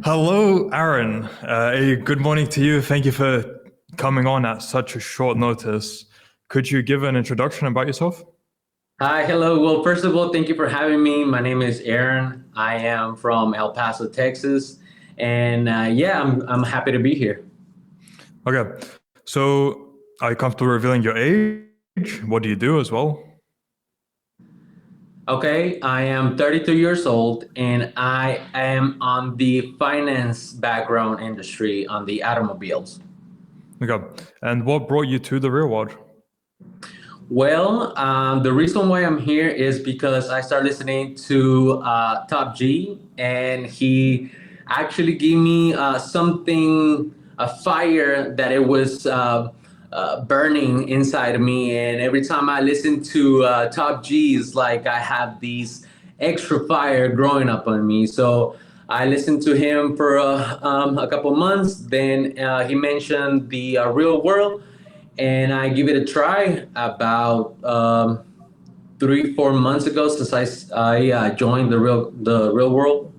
Hello, Aaron. Good morning to you. Thank you for coming on at such a short notice. Could you give an introduction about yourself? Hi, hello. Well, first of all, thank you for having me. My name is Aaron. I am from El Paso, Texas, and yeah, I'm happy to be here. Okay. So, are you comfortable revealing your age? What do you do as well? Okay, I am 32 years old, and I am on the finance background industry on the automobiles. Okay. And what brought you to the real world? Well, the reason why I'm here is because I started listening to Top G, and he actually gave me something, a fire that it was burning inside of me. And every time I listen to Top G, it's like I have these extra fire growing up on me. So I listened to him for a couple months. Then he mentioned the real world, and I give it a try about 3 4 months ago since I joined the real world.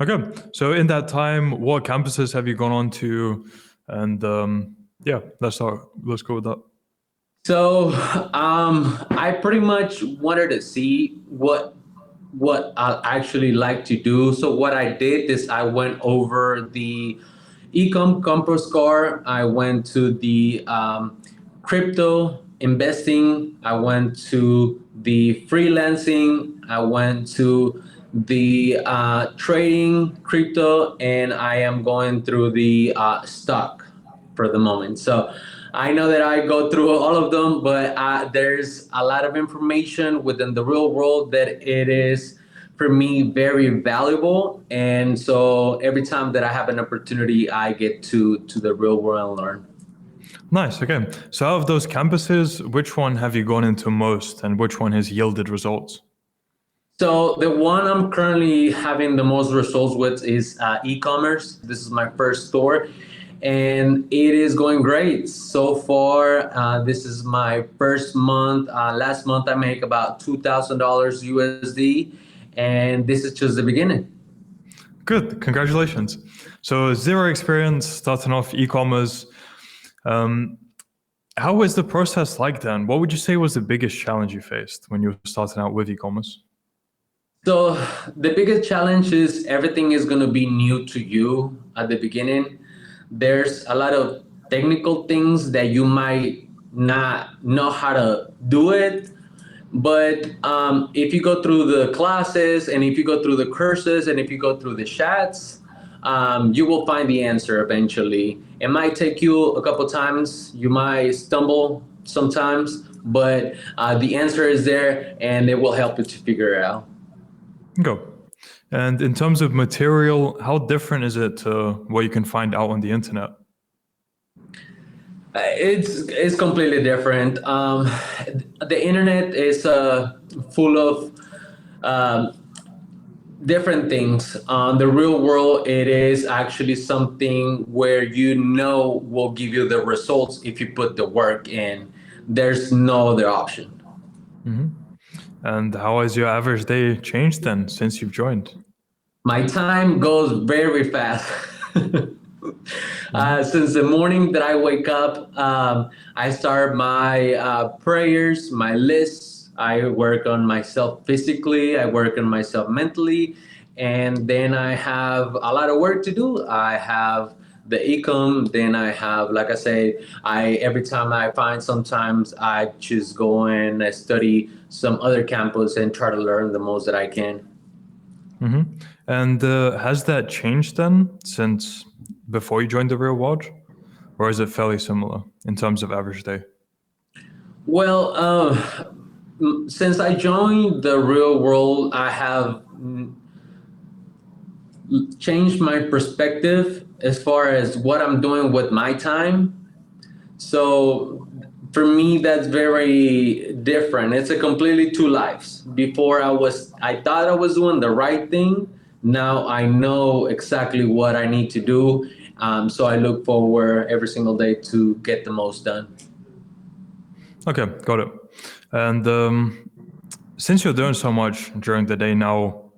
Okay. So, in that time, what campuses have you gone on to? And yeah, let's start. Let's go with that. So I pretty much wanted to see what I actually like to do. So what I did is I went over the compass score. I went to the crypto investing. I went to the freelancing. I went to the trading crypto, and I am going through the stock for the moment. So I know that I go through all of them, but there's a lot of information within the real world that it is for me very valuable. And so every time that I have an opportunity, I get to the real world and learn. Nice. Okay. So, out of those campuses, which one have you gone into most, and which one has yielded results? So the one I'm currently having the most results with is e-commerce. This is my first store, and it is going great so far. This is my first month. Last month I make about $2,000 USD, and this is just the beginning. Good. Congratulations. So, zero experience starting off e-commerce. Um, how was the process like then? What would you say was the biggest challenge you faced when you were starting out with e-commerce? So the biggest challenge is everything is going to be new to you at the beginning. There's a lot of technical things that you might not know how to do it. But if you go through the classes, and if you go through the courses, and if you go through the chats, you will find the answer eventually. It might take you a couple times. You might stumble sometimes, but the answer is there, and it will help you to figure it out. Go. And in terms of material, how different is it to what you can find out on the internet? It's completely different. The internet is full of um, different things. The real world, it is actually something where you know will give you the results if you put the work in. There's no other option. And how has your average day changed then since you've joined? My time goes very fast. Since the morning that I wake up, I start my prayers, my lists. I work on myself physically, I work on myself mentally, and then I have a lot of work to do. I have the ecom, then I have, like I say, I every time I find sometimes I just go and I study some other campus and try to learn the most that I can. And has that changed then since before you joined the real world? Or is it fairly similar in terms of average day? Well, since I joined the real world, I have changed my perspective as far as what I'm doing with my time. So for me, that's very different. It's a completely two lives. Before I thought I was doing the right thing. Now I know exactly what I need to do. So I look forward every single day to get the most done. Okay, got it. And since you're doing so much during the day now,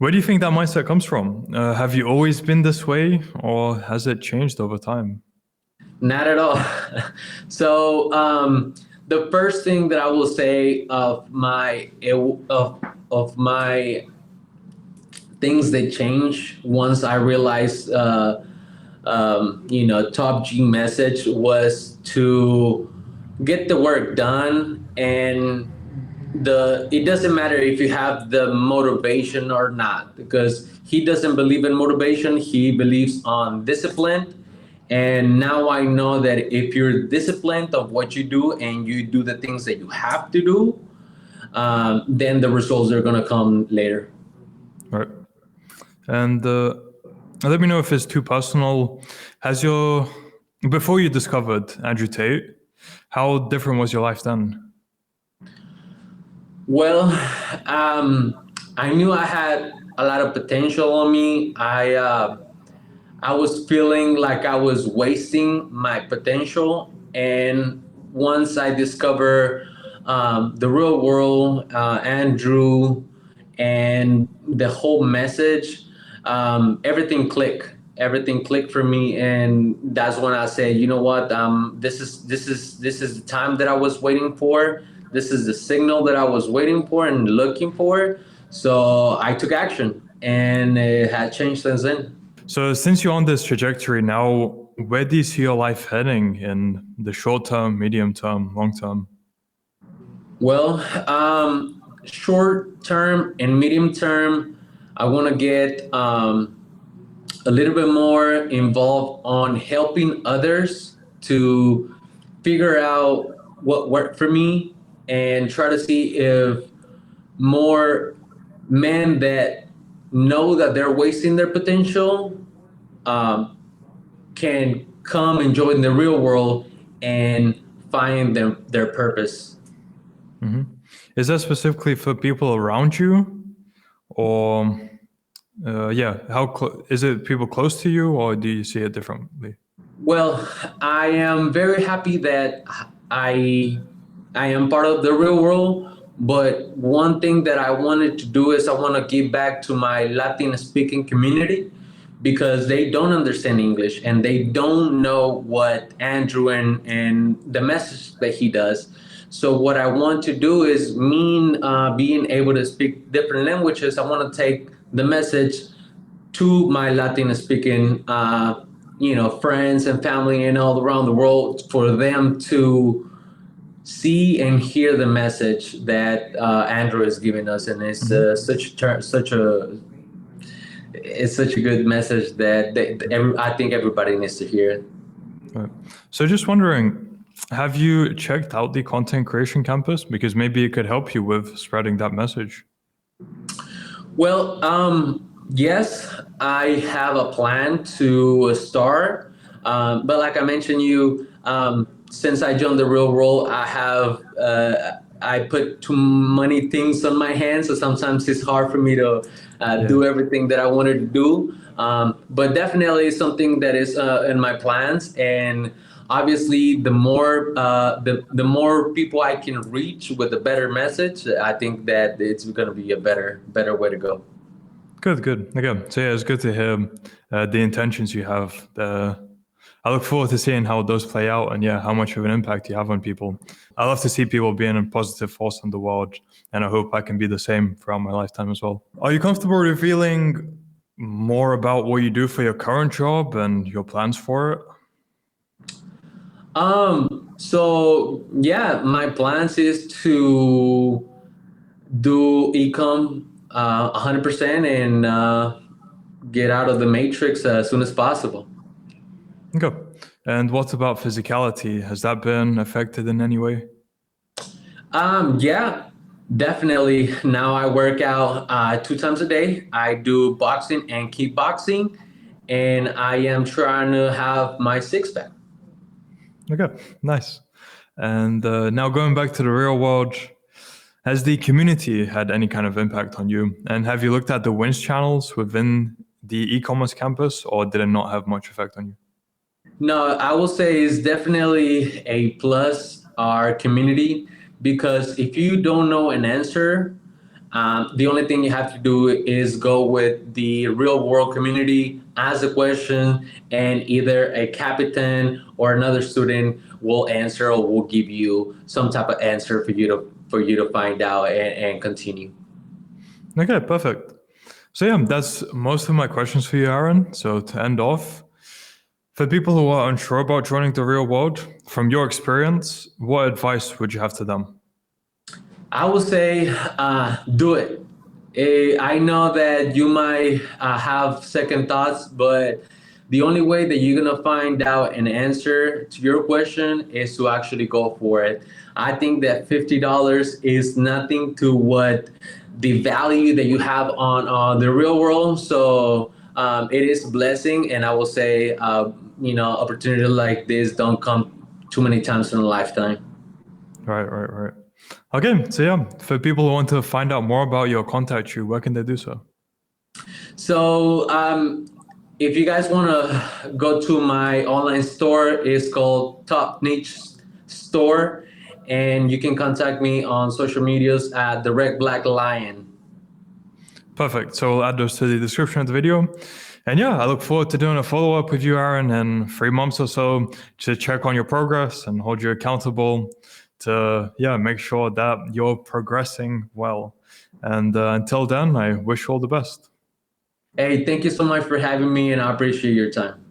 Where do you think that mindset comes from? Have you always been this way, or has it changed over time? Not at all. So the first thing that I will say of my things that change once I realized, top G message was to get the work done, and it doesn't matter if you have the motivation or not, because he doesn't believe in motivation. He believes on discipline. And now I know that if you're disciplined of what you do and you do the things that you have to do, then the results are going to come later. Right. And let me know if it's too personal. Before you discovered Andrew Tate, how different was your life then? Well, I knew I had a lot of potential on me. I was feeling like I was wasting my potential. And once I discover the real world, Andrew, and the whole message, everything clicked for me. And that's when I said, you know what, this is the time that I was waiting for. This is the signal that I was waiting for and looking for. So I took action, and it had changed since then. So since you're on this trajectory now, where do you see your life heading in the short term, medium term, long term? Well, short term and medium term, I want to get a little bit more involved on helping others to figure out what worked for me, and try to see if more men that know that they're wasting their potential um, can come and join the real world and find their purpose. Is that specifically for people around you, or is it people close to you, or do you see it differently? Well, I am very happy that I I am part of the real world. But one thing that I wanted to do is I want to give back to my Latin speaking community, because they don't understand English and they don't know what Andrew and the message that he does. So what I want to do is, being able to speak different languages, I want to take the message to my Latin speaking, friends and family and all around the world, for them to see and hear the message that Andrew is giving us. And it's such a good message that I think everybody needs to hear. Right. So just wondering, have you checked out the Content Creation Campus? Because maybe it could help you with spreading that message. Well, yes, I have a plan to start. But like I mentioned, since I joined the real world, I put too many things on my hands, so sometimes it's hard for me to do everything that I wanted to do. But definitely something that is in my plans. And obviously, the more people I can reach with a better message, I think that it's going to be a better way to go. Good. Okay. So yeah, it's good to hear the intentions you have. I look forward to seeing how those play out, and how much of an impact you have on people. I love to see people being a positive force in the world, and I hope I can be the same throughout my lifetime as well. Are you comfortable revealing more about what you do for your current job and your plans for it? So yeah, my plans is to do ecom 100%, and get out of the matrix as soon as possible. Okay. And what about physicality? Has that been affected in any way? Yeah, definitely. Now I work out 2 times a day. I do boxing and kickboxing, and I am trying to have my six pack. Okay, nice. And now going back to the real world, has the community had any kind of impact on you? And have you looked at the wins channels within the e-commerce campus, or did it not have much effect on you? No, I will say it's definitely a plus, our community, because if you don't know an answer, The only thing you have to do is go with the real world community, ask a question, and either a captain or another student will answer or will give you some type of answer for you to find out and continue. Okay, perfect. So yeah, that's most of my questions for you, Aaron. So to end off, for people who are unsure about joining the real world, from your experience, what advice would you have to them? I would say do it. I know that you might have second thoughts, but the only way that you're gonna find out an answer to your question is to actually go for it. I think that $50 is nothing to what the value that you have on the real world. So it is a blessing, and I will say, opportunity like this don't come too many times in a lifetime. Right. Okay, so yeah, for people who want to find out more about you or contact you, where can they do so? So, if you guys want to go to my online store, it's called Top Niche Store, and you can contact me on social medias at Direct Black Lion. Perfect. So we'll add those to the description of the video. And yeah, I look forward to doing a follow-up with you, Aaron, in 3 months or so to check on your progress and hold you accountable to, make sure that you're progressing well. And until then, I wish you all the best. Hey, thank you so much for having me, and I appreciate your time.